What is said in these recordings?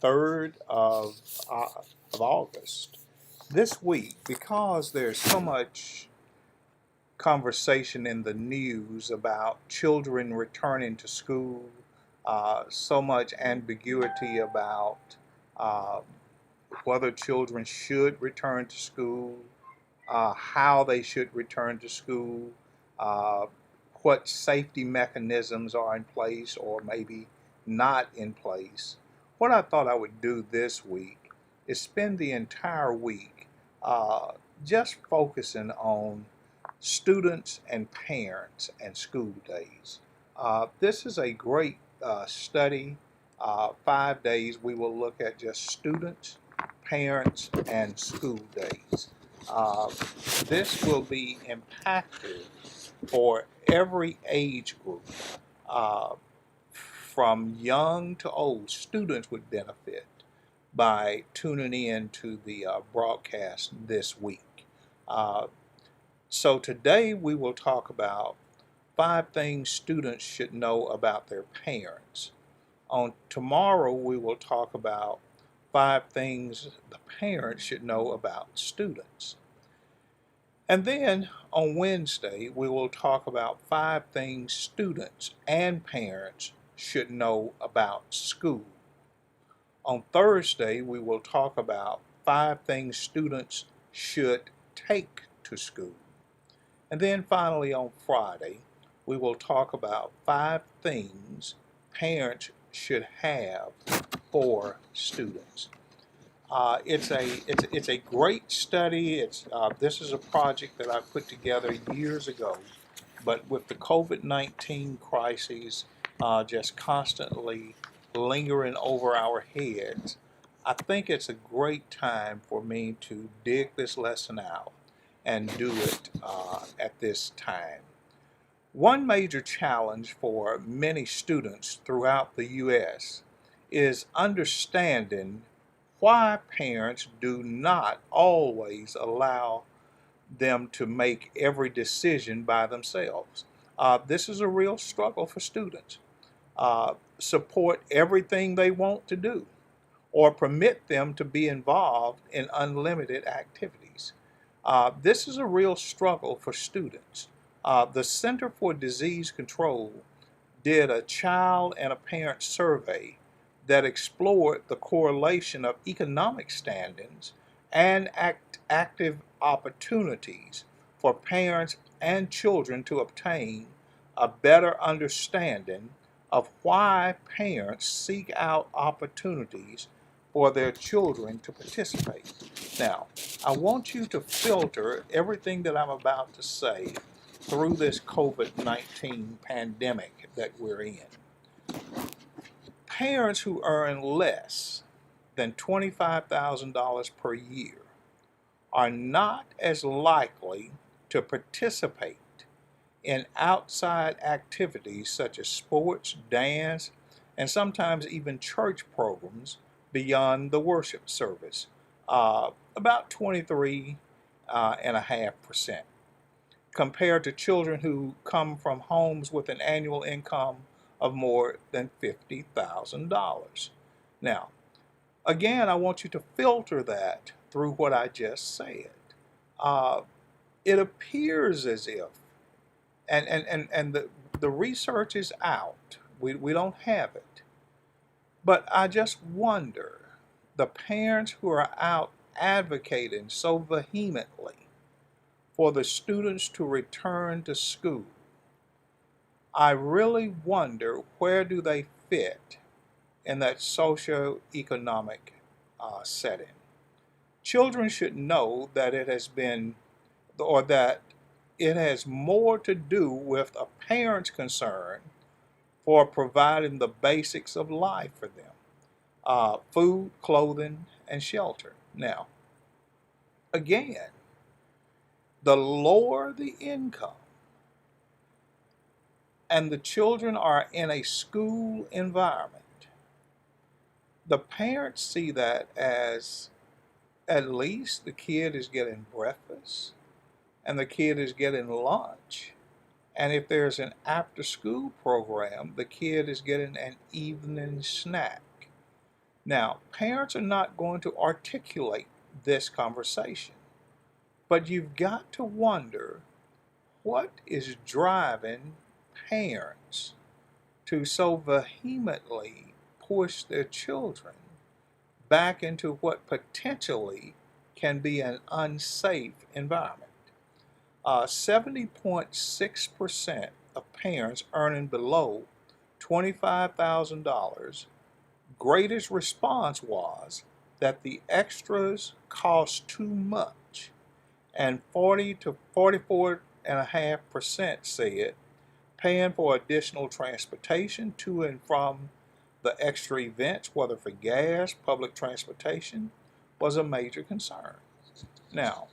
3rd of August. This week, because there's so much conversation in the news about children returning to school, so much ambiguity about uh, whether children should return to school, how they should return to school, uh, what safety mechanisms are in place or maybe not in place. What I thought I would do this week is spend the entire week uh, just focusing on students and parents and school days. This is a great study. 5 days we will look at just students, parents, and school days. Uh, this will be impactful for every age group, uh, from young to old. Students would benefit by tuning in to the broadcast this week. Uh, so today we will talk about 5 things students should know about their parents. On tomorrow we will talk about 5 things the parents should know about students. And then on Wednesday, we will talk about 5 things students and parents should know about school. On Thursday, we will talk about 5 things students should take to school. And then finally on Friday, we will talk about 5 things parents should have for students. It's a great study. This is a project that I put together years ago, but with the COVID-19 crises just constantly lingering over our heads, I think it's a great time for me to dig this lesson out and do it at this time. One major challenge for many students throughout the U.S. is understanding why parents do not always allow them to make every decision by themselves. This is a real struggle for students. Support everything they want to do or permit them to be involved in unlimited activities. This is a real struggle for students. The Center for Disease Control did a child and a parent survey that explored the correlation of economic standings and active opportunities for parents and children to obtain a better understanding of why parents seek out opportunities for their children to participate. Now, I want you to filter everything that I'm about to say through this COVID-19 pandemic that we're in. Parents who earn less than $25,000 per year are not as likely to participate in outside activities such as sports, dance, and sometimes even church programs beyond the worship service, about 23.5%, compared to children who come from homes with an annual income of more than $50,000. Now, again, I want you to filter that through what I just said. Uh, it appears as if, and the research is out, we don't have it, but I just wonder, the parents who are out advocating so vehemently for the students to return to school, I really wonder where do they fit in that socio-economic setting. Children should know that it has been, or that it has more to do with a parent's concern for providing the basics of life for them, food, clothing, and shelter. Now, again, the lower the income and the children are in a school environment, the parents see that as at least the kid is getting breakfast and the kid is getting lunch. And if there's an after school program, the kid is getting an evening snack. Now, parents are not going to articulate this conversation, but you've got to wonder what is driving parents to so vehemently push their children back into what potentially can be an unsafe environment. 70.6% of parents earning below $25,000, greatest response was that the extras cost too much, and 40 to 44.5% said paying for additional transportation to and from the extra events, whether for gas, public transportation, was a major concern. Now,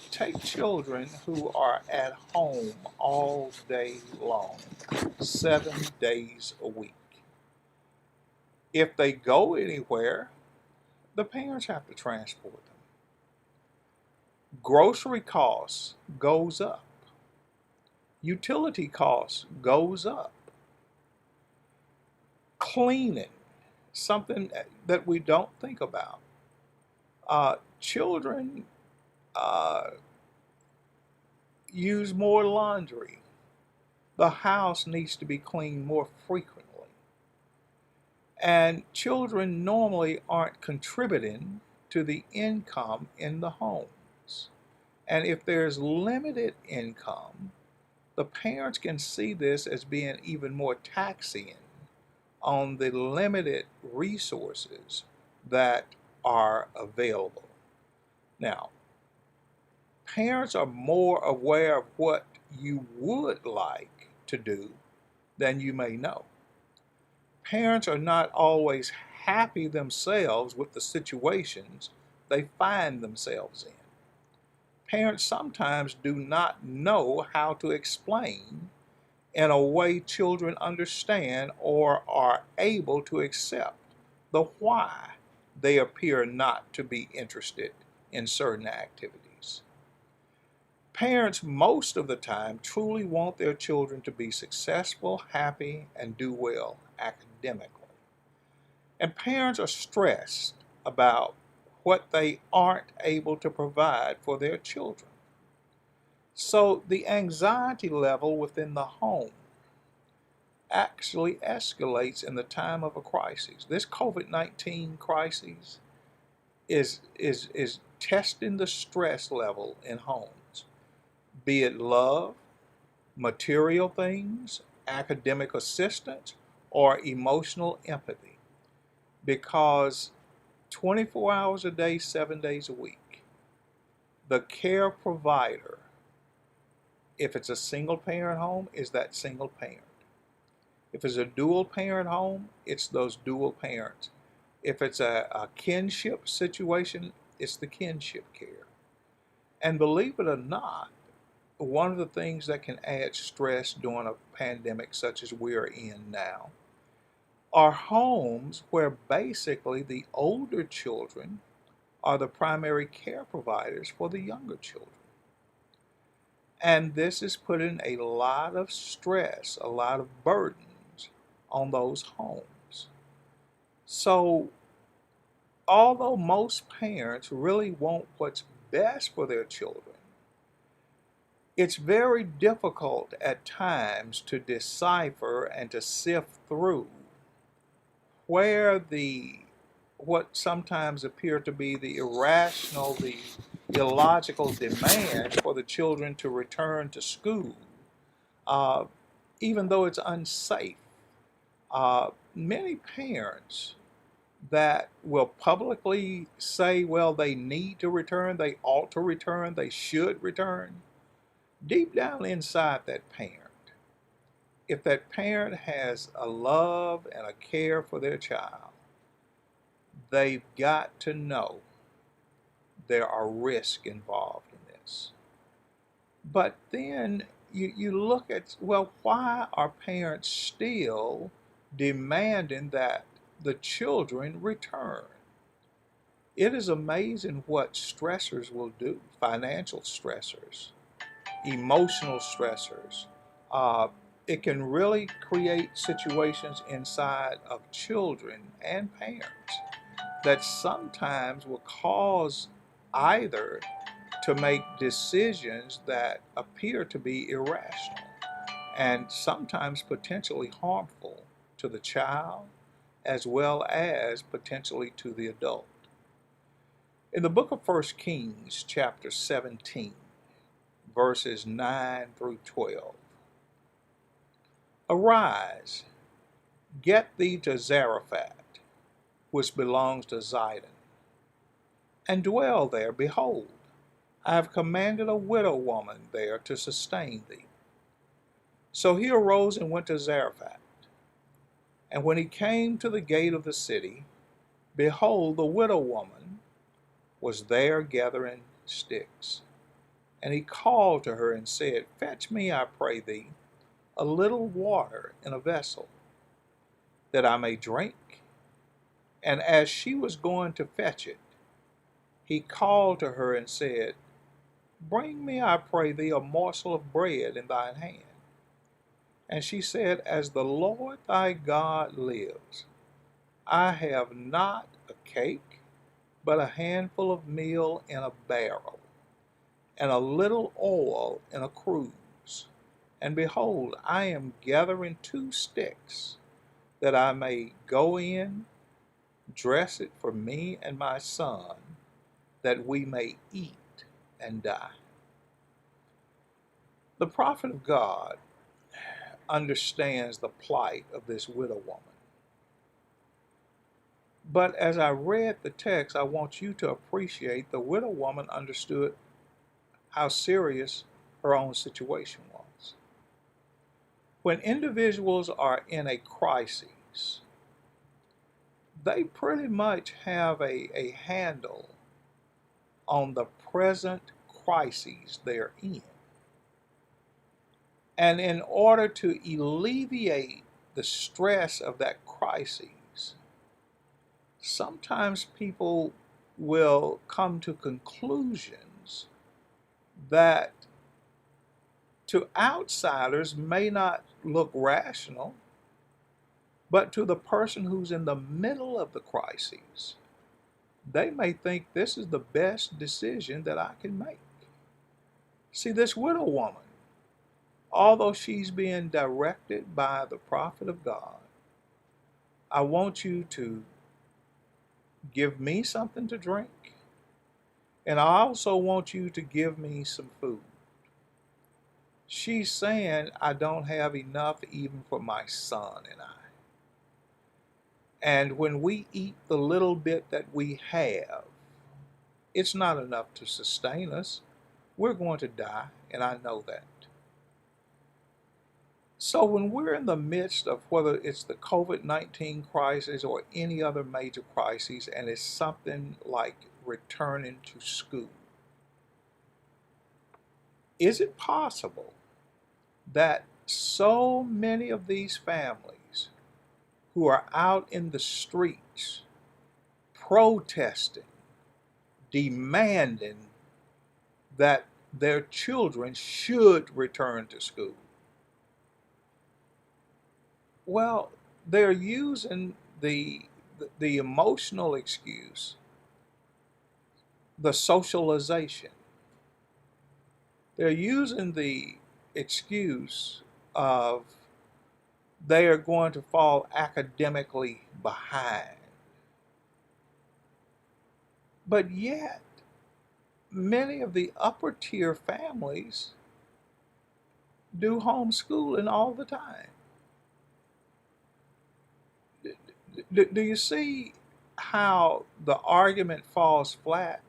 take children who are at home all day long, 7 days a week. If they go anywhere, the parents have to transport them. Grocery costs goes up. Utility costs goes up. Cleaning, something that we don't think about. Children use more laundry. The house needs to be cleaned more frequently. And children normally aren't contributing to the income in the homes. And if there's limited income, the parents can see this as being even more taxing on the limited resources that are available. Now, parents are more aware of what you would like to do than you may know. Parents are not always happy themselves with the situations they find themselves in. Parents sometimes do not know how to explain in a way children understand or are able to accept the why they appear not to be interested in certain activities. Parents, most of the time, truly want their children to be successful, happy, and do well academically. And parents are stressed about what they aren't able to provide for their children. So the anxiety level within the home actually escalates in the time of a crisis. This COVID-19 crisis is testing the stress level in homes, be it love, material things, academic assistance, or emotional empathy. Because 24 hours a day, 7 days a week, the care provider, if it's a single parent home, is that single parent. If it's a dual parent home, it's those dual parents. If it's a kinship situation, it's the kinship care. And believe it or not, one of the things that can add stress during a pandemic such as we're in now are homes where basically the older children are the primary care providers for the younger children. And this is putting a lot of stress, a lot of burdens on those homes. So, although most parents really want what's best for their children, it's very difficult at times to decipher and to sift through where what sometimes appear to be the irrational, the illogical demand for the children to return to school, uh, even though it's unsafe. Many parents that will publicly say, well, they need to return, they ought to return, they should return, deep down inside that parent, if that parent has a love and a care for their child, they've got to know there are risks involved in this. But then you look at, well, why are parents still demanding that the children return? It is amazing what stressors will do, financial stressors, emotional stressors. Uh, it can really create situations inside of children and parents that sometimes will cause either to make decisions that appear to be irrational and sometimes potentially harmful to the child as well as potentially to the adult. In the book of 1 Kings, chapter 17, verses 9 through 12, arise, get thee to Zarephath, which belongs to Zidon, and dwell there. Behold, I have commanded a widow woman there to sustain thee. So he arose and went to Zarephath. And when he came to the gate of the city, behold, the widow woman was there gathering sticks. And he called to her and said, Fetch me, I pray thee, a little water in a vessel, that I may drink. And as she was going to fetch it, he called to her and said, Bring me, I pray thee, a morsel of bread in thine hand. And she said, As the Lord thy God lives, I have not a cake, but a handful of meal in a barrel, and a little oil in a cruse. And behold, I am gathering 2 sticks, that I may go in, dress it for me and my son, that we may eat and die. The prophet of God understands the plight of this widow woman. But as I read the text, I want you to appreciate the widow woman understood how serious her own situation was. When individuals are in a crisis, they pretty much have a handle on the present crises they're in. And in order to alleviate the stress of that crisis, sometimes people will come to conclusions that to outsiders may not look rational, but to the person who's in the middle of the crisis, they may think this is the best decision that I can make. See, this widow woman, although she's being directed by the prophet of God, I want you to give me something to drink, and I also want you to give me some food. She's saying, I don't have enough even for my son and I. And when we eat the little bit that we have, it's not enough to sustain us. We're going to die, and I know that. So when we're in the midst of whether it's the COVID-19 crisis or any other major crisis, and it's something like returning to school, is it possible that so many of these families who are out in the streets protesting, demanding that their children should return to school, well, they're using the emotional excuse, the socialization. They're using the excuse of they are going to fall academically behind. But yet, many of the upper tier families do homeschooling all the time. Do you see how the argument falls flat?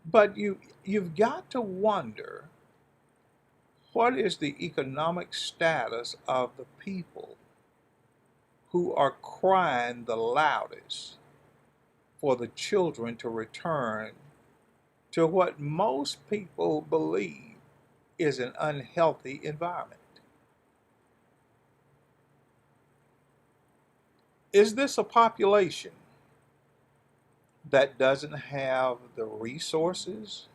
But you've got to wonder, what is the economic status of the people who are crying the loudest for the children to return to what most people believe is an unhealthy environment? Is this a population that doesn't have the resources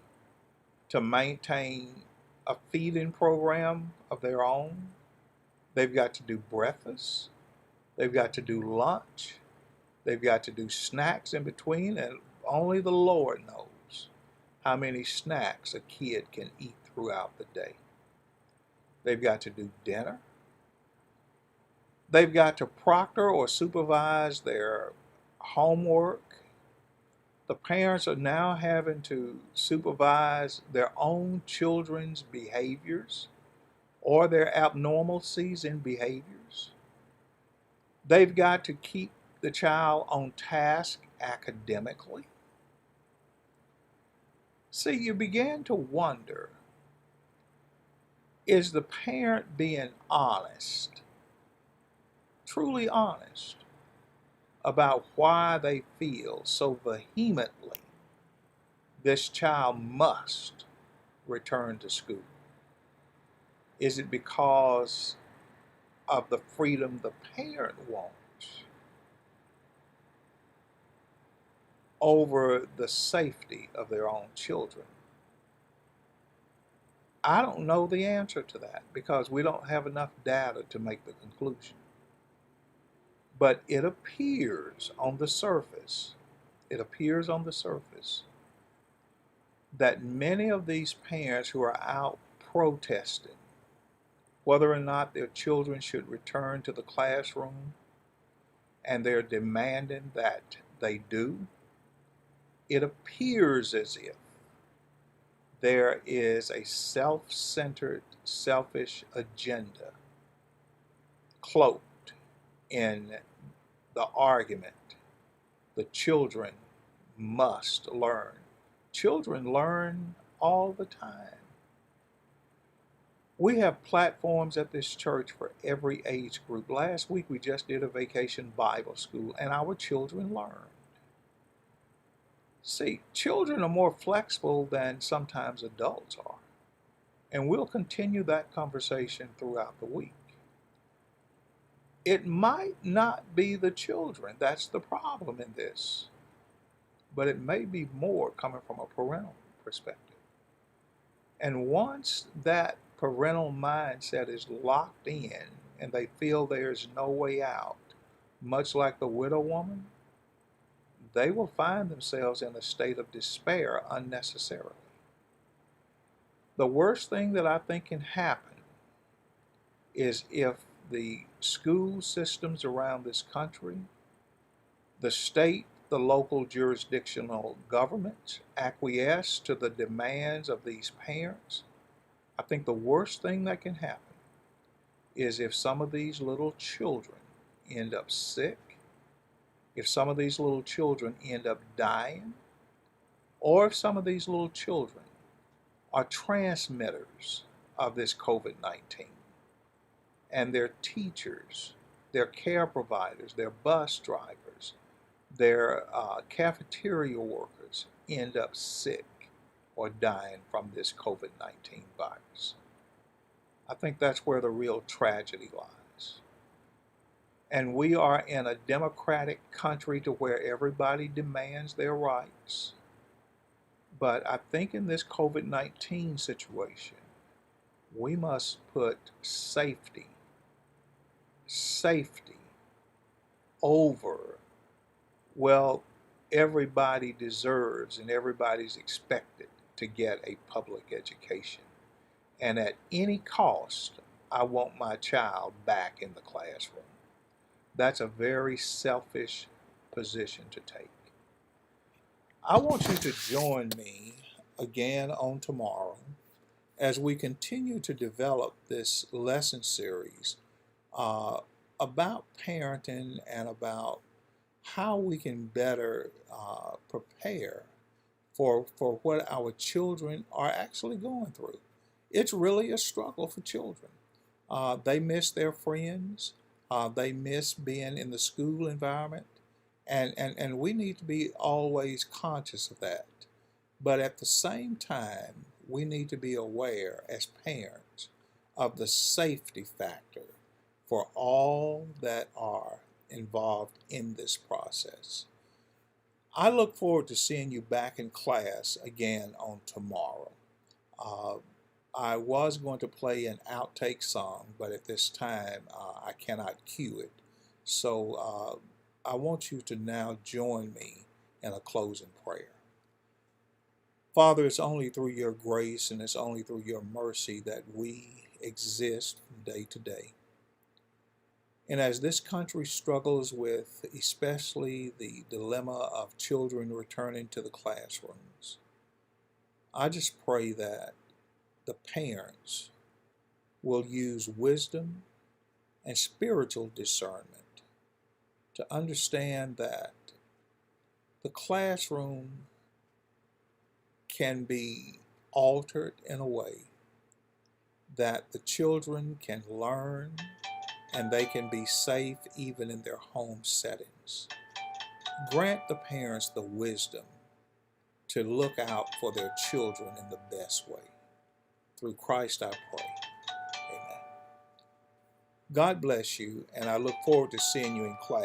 to maintain a feeding program of their own? They've got to do breakfast, they've got to do lunch, They've got to do snacks in between, and only the Lord knows how many snacks a kid can eat throughout the day. They've got to do dinner. They've got to proctor or supervise their homework. The parents are now having to supervise their own children's behaviors or their abnormalcies in behaviors. They've got to keep the child on task academically. See, you begin to wonder, is the parent being honest, truly honest, about why they feel so vehemently this child must return to school? Is it because of the freedom the parent wants over the safety of their own children? I don't know the answer to that because we don't have enough data to make the conclusion. But it appears on the surface, that many of these parents who are out protesting whether or not their children should return to the classroom, and they're demanding that they do, it appears as if there is a self-centered, selfish agenda cloaked in the argument the children must learn. Children learn all the time. We have platforms at this church for every age group. Last week we just did a vacation Bible school and our children learned. See, children are more flexible than sometimes adults are. And we'll continue that conversation throughout the week. It might not be the children that's the problem in this, but it may be more coming from a parental perspective. And once that parental mindset is locked in and they feel there's no way out, much like the widow woman, they will find themselves in a state of despair unnecessarily. The worst thing that I think can happen is if the school systems around this country, the state, the local jurisdictional governments acquiesce to the demands of these parents. I think the worst thing that can happen is if some of these little children end up sick, if some of these little children end up dying, or if some of these little children are transmitters of this COVID-19, and their teachers, their care providers, their bus drivers, their cafeteria workers end up sick or dying from this COVID-19 virus. I think that's where the real tragedy lies. And we are in a democratic country to where everybody demands their rights. But I think in this COVID-19 situation, we must put safety over, well, everybody deserves and everybody's expected to get a public education. And at any cost, I want my child back in the classroom. That's a very selfish position to take. I want you to join me again on tomorrow as we continue to develop this lesson series about parenting and about how we can better prepare for what our children are actually going through. It's really a struggle for children. They miss their friends. They miss being in the school environment. And we need to be always conscious of that. But at the same time, we need to be aware as parents of the safety factor for all that are involved in this process. I look forward to seeing you back in class again on tomorrow. I was going to play an outtake song, but at this time I cannot cue it. So I want you to now join me in a closing prayer. Father, it's only through your grace and it's only through your mercy that we exist from day to day. And as this country struggles with especially the dilemma of children returning to the classrooms, I just pray that the parents will use wisdom and spiritual discernment to understand that the classroom can be altered in a way that the children can learn and they can be safe even in their home settings. Grant the parents the wisdom to look out for their children in the best way. Through Christ I pray. Amen. God bless you, and I look forward to seeing you in class.